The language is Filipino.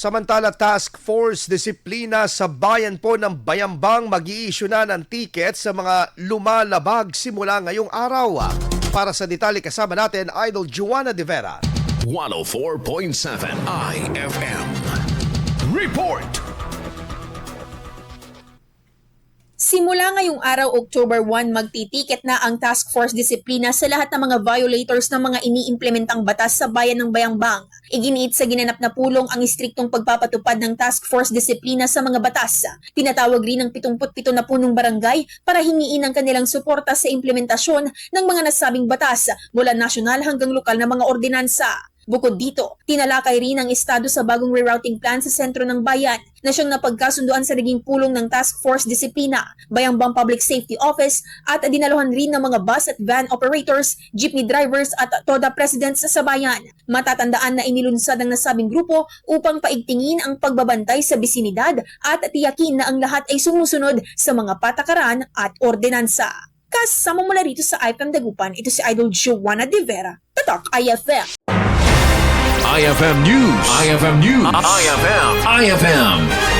Samantala, Task Force Disiplina sa Bayan po ng Bayambang mag-i-issue na ng ticket sa mga lumalabag simula ngayong araw. Para sa detalye kasama natin, Idol Joanna De Vera. 104.7 IFM. Report! Simula ngayong araw, October 1, magtitiket na ang Task Force Disiplina sa lahat ng mga violators ng mga iniimplementang batas sa bayan ng Bayambang. Iginiit sa ginanap na pulong ang istriktong pagpapatupad ng Task Force Disiplina sa mga batas. Tinatawag rin ng 77 na punong barangay para hingiin ang kanilang suporta sa implementasyon ng mga nasabing batas mula nasyonal hanggang lokal na mga ordinansa. Bukod dito, tinalakay rin ang estado sa bagong rerouting plan sa sentro ng bayan na siyang napagkasunduan sa naging pulong ng Task Force Disiplina, Bayambang Public Safety Office at dinaluhan rin ng mga bus at van operators, jeepney drivers at TODA presidents sa bayan. Matatandaan na inilunsad ang nasabing grupo upang paigtingin ang pagbabantay sa bisinidad at tiyakin na ang lahat ay sumusunod sa mga patakaran at ordinansa. Kasama mula rito sa IFM Dagupan, ito si Idol Joanna De Vera, Tatak IFM. IFM News. IFM News. IFM.